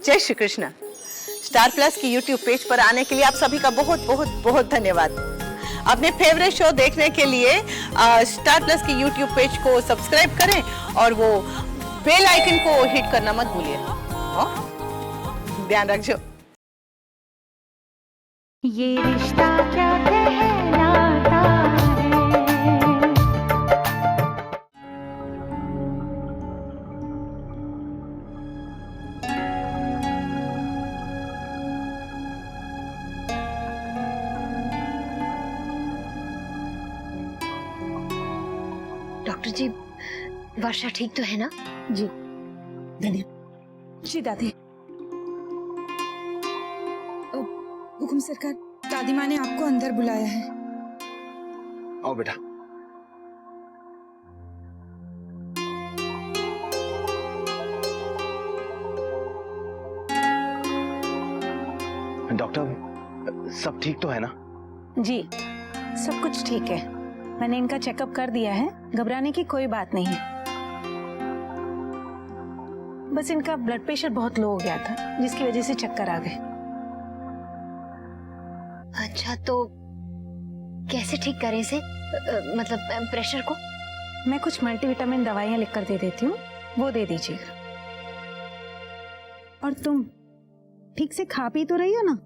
जय Shri Krishna. Star plus की YouTube page पर आने के लिए आप सभी का बहुत बहुत बहुत धन्यवाद। अपने फेवरेट शो देखने के लिए स्टार प्लस की यूट्यूब पेज को सब्सक्राइब करें और वो बेल आइकन को हिट करना मत भूलिए। ध्यान रखिए। ये रिश्ता क्या कहलाता है। डॉक्टर जी, वर्षा ठीक तो है ना? जी धन्यवाद। जी दादी। हुकुम सरकार, दादी माँ ने आपको अंदर बुलाया है। आओ बेटा। डॉक्टर, सब ठीक तो है ना? जी सब कुछ ठीक है। मैंने इनका चेकअप कर दिया है, घबराने की कोई बात नहीं है। बस इनका ब्लड प्रेशर बहुत लो हो गया था, जिसकी वजह से चक्कर आ गए। अच्छा, तो कैसे ठीक करें इसे? मतलब प्रेशर को? मैं कुछ मल्टीविटामिन दवाइयां लिखकर दे देती हूँ, वो दे दीजिएगा। और तुम ठीक से खा पी तो रही हो ना?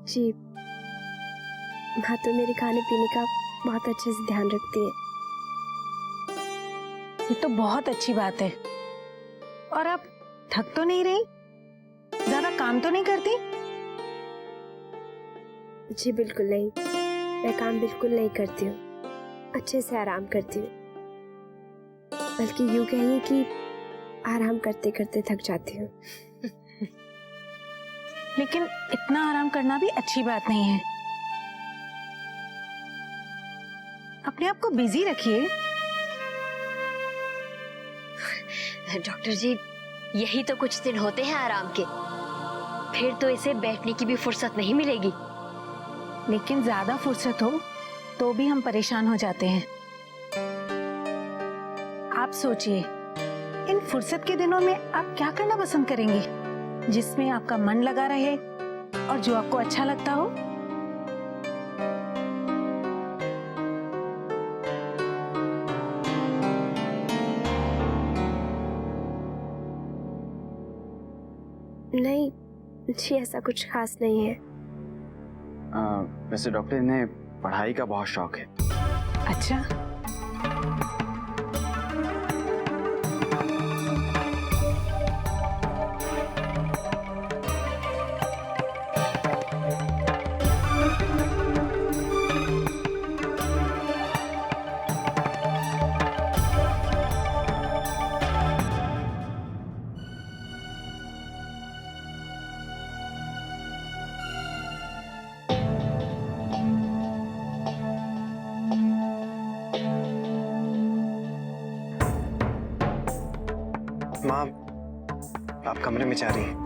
जी हाँ, तो मेरे खाने पीने का बहुत अच्छे से ध्यान रखती है। ये तो बहुत अच्छी बात है। और आप थक तो नहीं रही? ज्यादा काम तो नहीं करती? जी बिल्कुल नहीं, मैं काम बिल्कुल नहीं करती हूँ, अच्छे से आराम करती हूँ। बल्कि यूँ कहिए कि आराम करते करते थक जाती हूँ। लेकिन इतना आराम करना भी अच्छी बात नहीं है। अपने आप को बिजी रखिए। डॉक्टर जी, यही तो कुछ दिन होते हैं आराम के, फिर तो इसे बैठने की भी फुर्सत नहीं मिलेगी। लेकिन ज्यादा फुर्सत हो तो भी हम परेशान हो जाते हैं। आप सोचिए, इन फुर्सत के दिनों में आप क्या करना पसंद करेंगे, जिसमें आपका मन लगा रहे और जो आपको अच्छा लगता हो? नहीं जी, ऐसा कुछ खास नहीं है। वैसे डॉक्टर, इन्हें पढ़ाई का बहुत शौक है। अच्छा, माँ, आप कमरे में जा रही हैं?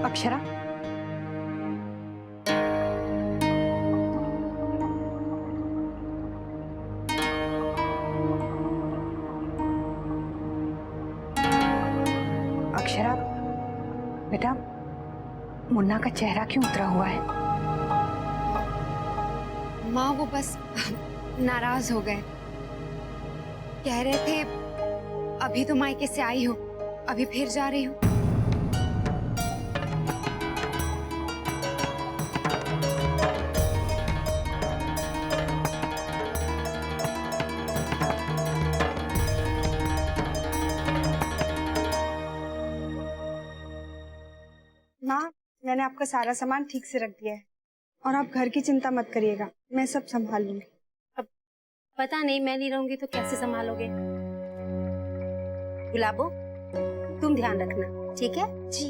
अक्षरा, अक्षरा बेटा, मुन्ना का चेहरा क्यों उतरा हुआ है? माँ, वो बस नाराज हो गए। कह रहे थे अभी तो मायके से आई हो, अभी फिर जा रही हो। माँ, मैंने आपका सारा सामान ठीक से रख दिया है और आप घर की चिंता मत करिएगा, मैं सब संभाल लूंगी। पता नहीं, मैं नहीं रहूंगी तो कैसे संभालोगे? गुलाबो, तुम ध्यान रखना, ठीक है? जी।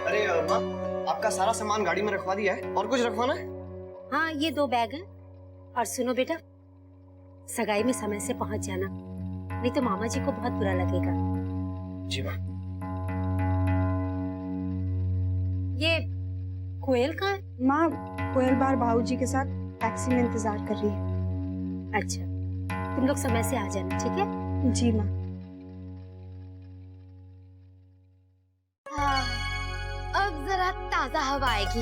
अरे माँ, आपका सारा सामान गाड़ी में रखवा दिया है, और कुछ रखवाना है? हाँ, ये 2 बैग हैं। और सुनो बेटा, सगाई में समय से पहुंच जाना, नहीं तो मामा जी को बहुत बुरा लगेगा। जी माँ। ये कोयल कहाँ है? माँ, कोयल बाहर बाबूजी के साथ टैक्सी में इंतजार कर रही है। अच्छा, तुम लोग समय से आ जाना, ठीक है? जी माँ। हाँ, अब जरा ताजा हवा आएगी।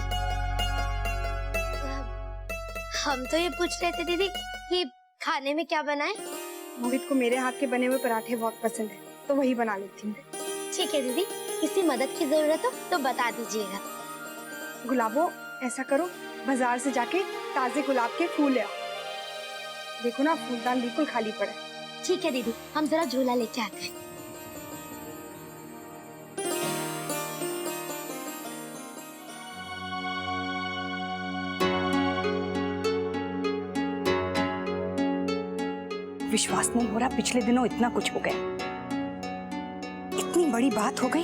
हम तो ये पूछ रहे थे दीदी कि खाने में क्या बनाए? मोहित को मेरे हाथ के बने हुए पराठे बहुत पसंद है, तो वही बना लेती हूँ। ठीक है दीदी, किसी मदद की जरूरत हो तो बता दीजिएगा। गुलाबो, ऐसा करो, बाजार से जाके ताजे गुलाब के फूल ले आओ। देखो ना, फूलदान बिल्कुल खाली पड़ा है। ठीक है दीदी, हम जरा झोला लेके आते हैं। विश्वास नहीं हो रहा, पिछले दिनों इतना कुछ हो गया, इतनी बड़ी बात हो गई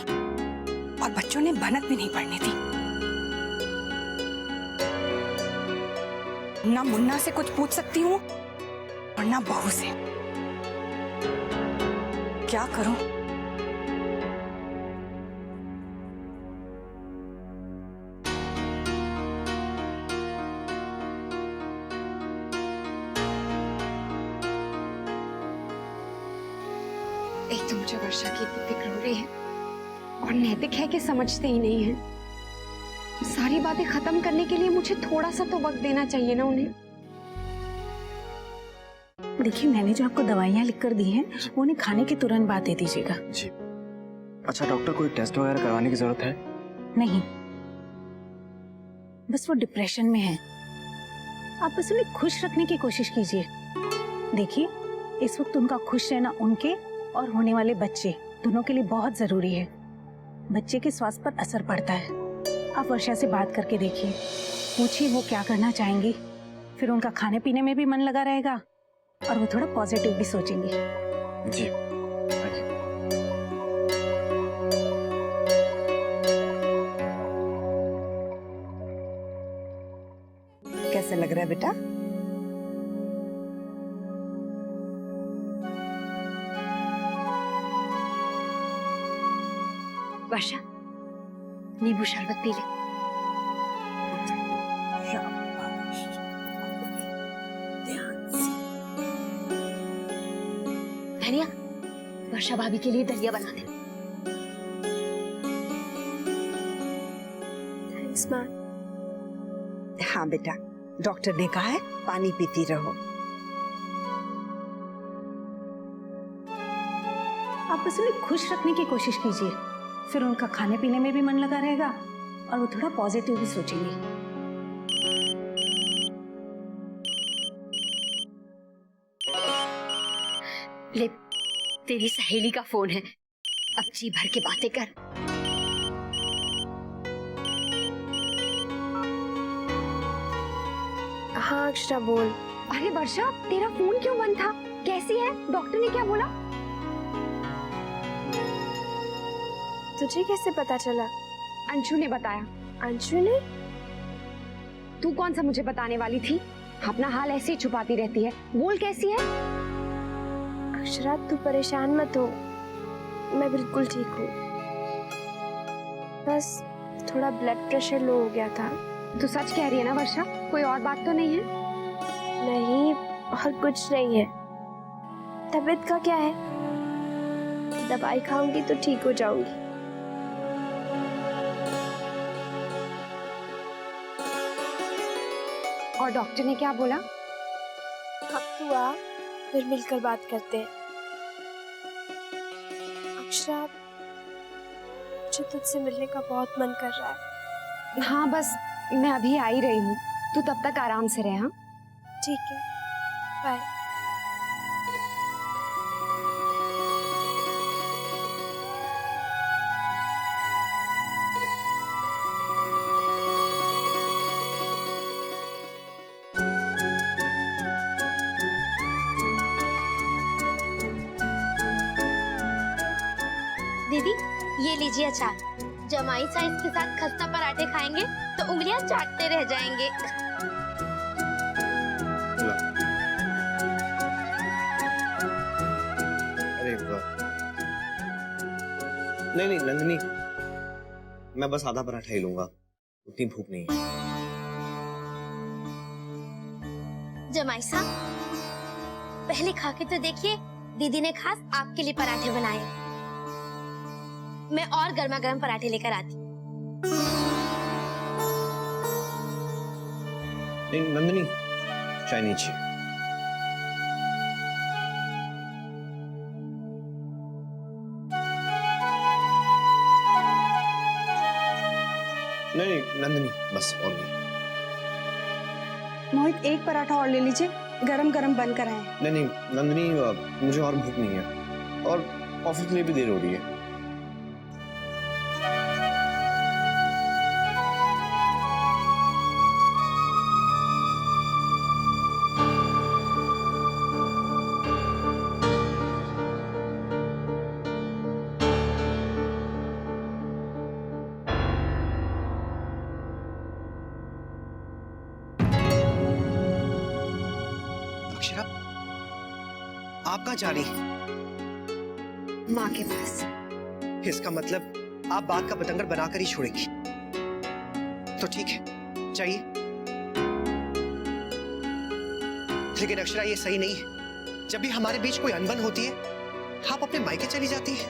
और बच्चों ने भनक भी नहीं पड़ने दी। ना मुन्ना से कुछ पूछ सकती हूँ और ना बहू से। क्या करूं? एक तो मुझे वर्षा की इतनी फिक्र हो रही है, और नैतिक है कि समझते ही नहीं है। सारी बातें खत्म करने के लिए मुझे थोड़ा सा तो वक्त देना चाहिए ना उन्हें। देखिए, मैंने जो आपको दवाइयाँ लिख कर दी हैं, वो उन्हें खाने के तुरंत बाद दे दीजिएगा। जी। अच्छा डॉक्टर, कोई टेस्ट वगैरह करवाने की जरूरत है? नहीं, बस वो डिप्रेशन में है। आप बस उन्हें खुश रखने की कोशिश कीजिए। देखिए, इस वक्त उनका खुश रहना उनके और होने वाले बच्चे दोनों के लिए बहुत जरूरी है। बच्चे के स्वास्थ्य पर असर पड़ता है। आप वर्षा से बात करके देखिए, पूछिए वो क्या करना चाहेंगी, फिर उनका खाने पीने में भी मन लगा रहेगा और वो थोड़ा पॉजिटिव भी सोचेंगी। जी। कैसा लग रहा है बेटा? वर्षा, नींबू शरबत पी ले। धनिया, वर्षा भाभी के लिए दलिया बना दे। थैंक्स माँ। हाँ बेटा, डॉक्टर ने कहा है पानी पीती रहो। आप बस उन्हें खुश रखने की कोशिश कीजिए, फिर उनका खाने पीने में भी मन लगा रहेगा और वो थोड़ा पॉजिटिव भी सोचेंगे। ले, तेरी सहेली का फोन है, अब जी भर के बातें कर। हाँ अक्षरा बोल। अरे वर्षा, तेरा फोन क्यों बंद था? कैसी है? डॉक्टर ने क्या बोला? तुझे कैसे पता चला? अंशु ने बताया। अंशु ने? तू कौन सा मुझे बताने वाली थी? अपना हाल ऐसे ही छुपाती रहती है। बोल, कैसी है? अक्षरा तू परेशान मत हो, मैं बिल्कुल ठीक हूँ। बस थोड़ा ब्लड प्रेशर लो हो गया था। तू सच कह रही है ना वर्षा? कोई और बात तो नहीं है? नहीं, और कुछ नहीं है। तबीयत का क्या है? दवाई खाऊंगी तो ठीक हो जाऊंगी। और डॉक्टर ने क्या बोला? अब तू आ, फिर मिलकर बात करते हैं। अक्षरा, मुझे तुझसे मिलने का बहुत मन कर रहा है। हाँ बस मैं अभी आ ही रही हूँ, तू तब तक आराम से रह। हाँ ठीक है, बाय। ये लीजिए अचार। जमाई साइज के साथ खस्ता पराठे खाएंगे तो उंगलियां चाटते रह जाएंगे। अरे वाह। नहीं नंदिनी, मैं बस आधा पराठा ही लूंगा, उतनी भूख नहीं है। जमाई साहब पहले खा के तो देखिए, दीदी ने खास आपके लिए पराठे बनाए। मैं और गर्मा गर्म पराठे लेकर आती। नहीं नंदिनी, चाय नहीं चाहिए। नहीं नंदिनी, बस और नहीं। मोहित एक पराठा और ले लीजिए, गरम गरम बनकर आए। नहीं नंदिनी, मुझे और भूख नहीं है और ऑफिस के लिए भी देर हो रही है। अक्षरा, आप कहाँ जा रही हैं? माँ के पास। इसका मतलब आप बात का बतंगड़ बनाकर ही छोड़ेंगी। तो ठीक है, जाइए। लेकिन अक्षरा, ये सही नहीं है। जब भी हमारे बीच कोई अनबन होती है, आप अपने मायके चली जाती है।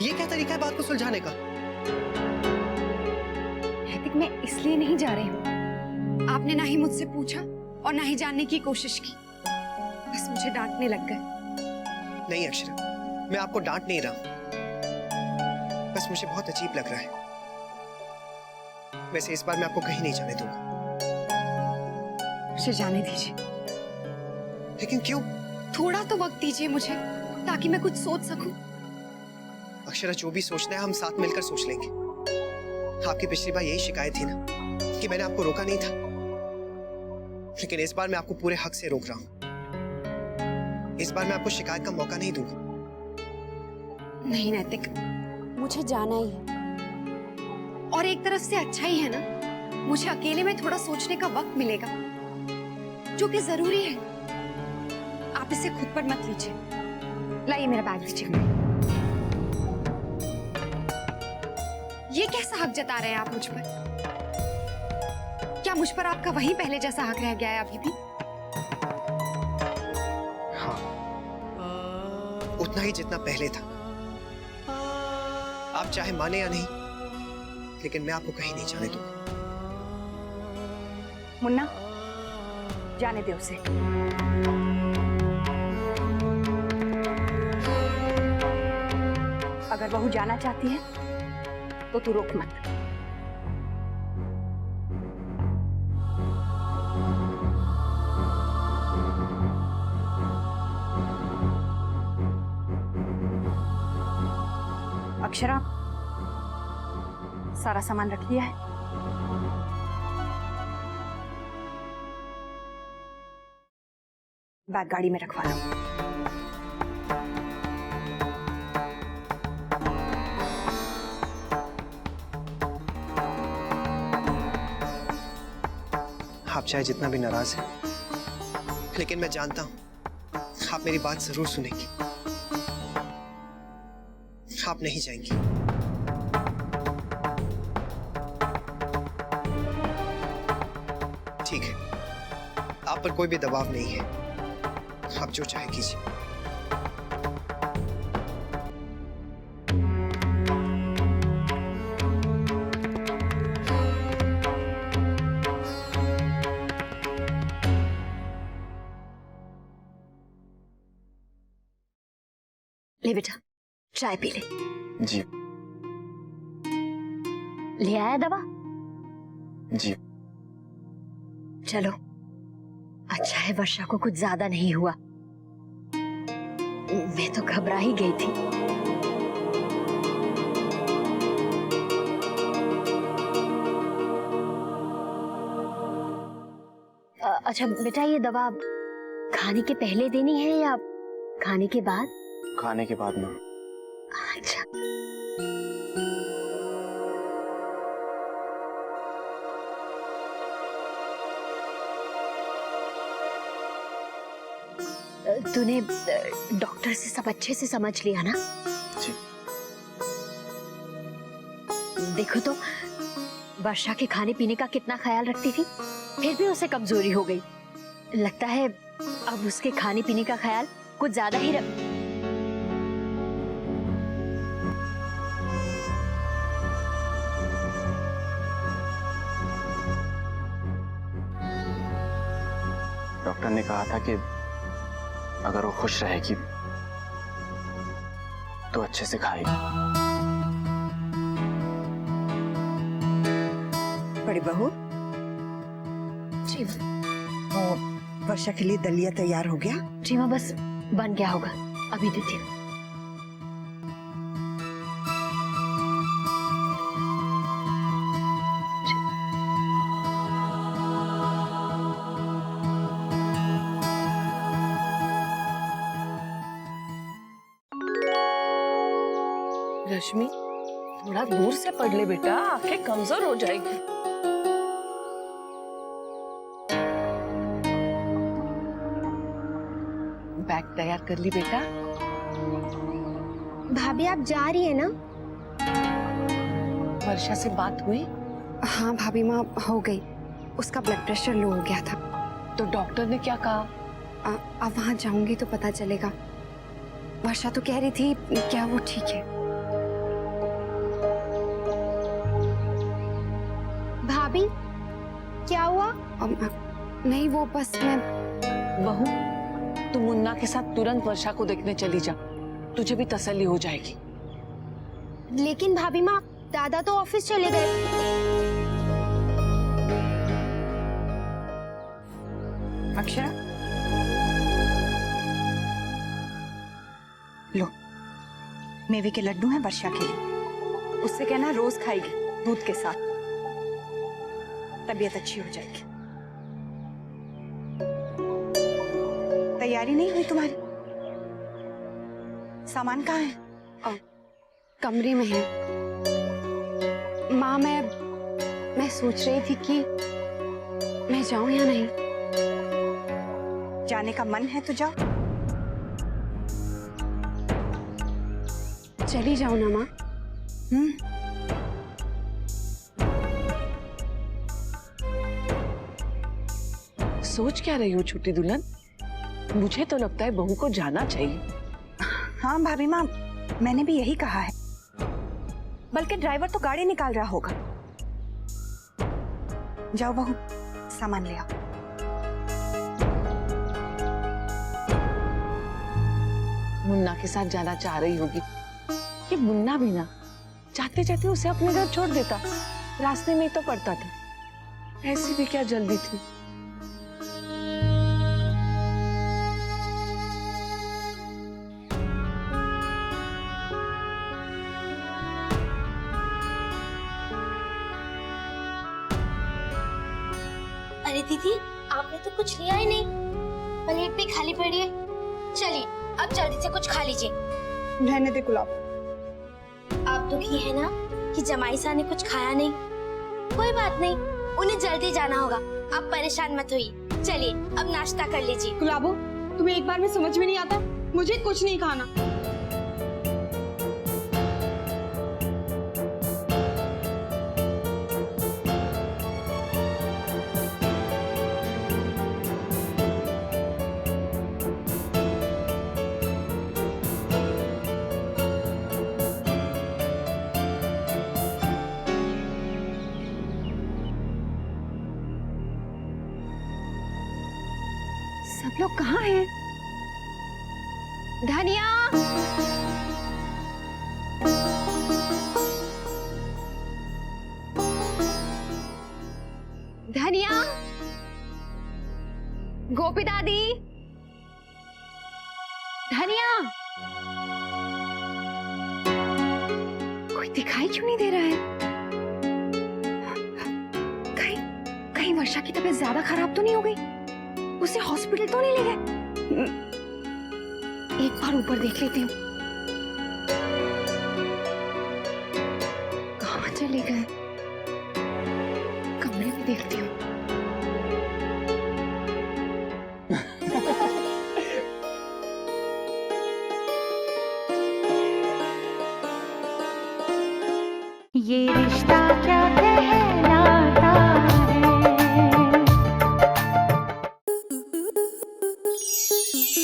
ये क्या तरीका है बात को सुलझाने का? नैतिक, मैं इसलिए नहीं जा रही हूँ। आपने ना ही मुझसे पूछा और ना ही जानने की कोशिश की, बस मुझे डांटने लग गए। नहीं अक्षरा, मैं आपको डांट नहीं रहा, बस मुझे बहुत अजीब लग रहा है। वैसे इस बार मैं आपको कहीं नहीं जाने दूंगा। मुझे जाने दीजिए। लेकिन क्यों? थोड़ा तो वक्त दीजिए मुझे, ताकि मैं कुछ सोच सकूं। अक्षरा, जो भी सोचना है हम साथ मिलकर सोच लेंगे। आपकी पिछली बार यही शिकायत थी ना कि मैंने आपको रोका नहीं था, लेकिन इस बार मैं आपको पूरे हक से रोक रहा हूं। इस बार मैं आपको शिकायत का मौका नहीं दूंगा। नहीं नैतिक, मुझे जाना ही है। और एक तरफ से अच्छा ही है ना, मुझे अकेले में थोड़ा सोचने का वक्त मिलेगा, जो कि जरूरी है। आप इसे खुद पर मत लीजिए। लाइए मेरा बैग दीजिए। ये कैसा हक जता रहे हैं आप मुझ पर? क्या मुझ पर आपका वही पहले जैसा हक रह गया है अभी भी? हाँ, उतना ही जितना पहले था। आप चाहे माने या नहीं, लेकिन मैं आपको कहीं नहीं जाने दूंगा। मुन्ना, जाने दे उसे। अगर बहू जाना चाहती है तो तू रोक मत। अक्षरा, सारा सामान रख लिया है? बैग गाड़ी में रखवा लो। आप चाहे जितना भी नाराज हैं, लेकिन मैं जानता हूं आप मेरी बात जरूर सुनेंगी। आप नहीं जाएंगी। ठीक है, आप पर कोई भी दबाव नहीं है। आप जो चाहे कीजिए। ले बेटा, चाय पी ले। जी ले आया दवा? जी। चलो, अच्छा है वर्षा को कुछ ज्यादा नहीं हुआ। मैं तो घबरा ही गई थी। अच्छा बेटा, ये दवा खाने के पहले देनी है या खाने के बाद? खाने के बाद ना। अच्छा। तूने डॉक्टर से सब अच्छे से समझ लिया ना? जी। देखो तो वर्षा के खाने पीने का कितना ख्याल रखती थी, फिर भी उसे कमजोरी हो गई। लगता है अब उसके खाने पीने का ख्याल कुछ ज्यादा ही रख। डॉक्टर ने कहा था कि अगर वो खुश रहेगी तो अच्छे से खाएगी। बड़ी बहू, जी वो वर्षा के लिए दलिया तैयार हो गया? जी माँ, बस बन गया होगा, अभी देती हूँ। रश्मि, थोड़ा दूर से पढ़ ले बेटा, आंखें कमजोर हो जाएगी। बैग तैयार कर ली बेटा? भाभी आप जा रही है ना? वर्षा से बात हुई? हाँ भाभी माँ, हो गई। उसका ब्लड प्रेशर लो हो गया था। तो डॉक्टर ने क्या कहा? अब वहां जाऊंगी तो पता चलेगा। वर्षा तो कह रही थी क्या वो ठीक है। भाभी क्या हुआ? नहीं, वो बस मैं। बहू, तू मुन्ना के साथ तुरंत वर्षा को देखने चली जा, तुझे भी तसल्ली हो जाएगी। लेकिन भाभी माँ, दादा तो ऑफिस चले गए। अक्षरा, लो, मेवे के लड्डू हैं वर्षा के लिए। उससे कहना रोज खाएगी दूध के साथ, तबीयत अच्छी हो जाएगी। तैयारी नहीं हुई तुम्हारी? सामान कहाँ है? कमरे में है। माँ, मैं सोच रही थी कि मैं जाऊं या नहीं। जाने का मन है तो जाओ। चली जाओ ना माँ। सोच क्या रही हो छोटी दुल्हन? मुझे तो लगता है बहू को जाना चाहिए। हाँ भाभी माँ, मैंने भी यही कहा है। बल्कि ड्राइवर तो गाड़ी निकाल रहा होगा। जाओ बहू, सामान ले आओ। मुन्ना के साथ जाना चाह रही होगी। ये मुन्ना भी ना जाते जाते उसे अपने घर छोड़ देता, रास्ते में ही तो पड़ता था। ऐसी भी क्या जल्दी थी? अरे दीदी, आपने तो कुछ लिया ही नहीं, प्लेट भी खाली पड़ी है। चलिए अब जल्दी से कुछ खा लीजिए। रहने दे गुलाब। आप दुखी है ना कि जमाई साहब ने कुछ खाया नहीं? कोई बात नहीं, उन्हें जल्दी जाना होगा, आप परेशान मत होइए। चलिए अब नाश्ता कर लीजिए। गुलाबो, तुम्हें एक बार में समझ में नहीं आता? मुझे कुछ नहीं खाना। सब लोग कहाँ हैं? धनिया, धनिया, गोपी दादी, धनिया। कोई दिखाई क्यों नहीं दे रहा है? कहीं कहीं वर्षा की तबीयत ज्यादा खराब तो नहीं हो गई? उसे हॉस्पिटल तो नहीं ले गए? एक बार ऊपर देख लेती हूँ। चले गए? कमरे में देखती हूँ। ये रिश्ता क्या कहलाता है।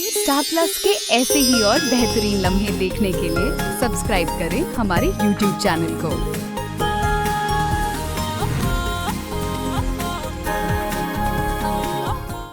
स्टार प्लस के ऐसे ही और बेहतरीन लम्हे देखने के लिए सब्सक्राइब करें हमारे YouTube चैनल को।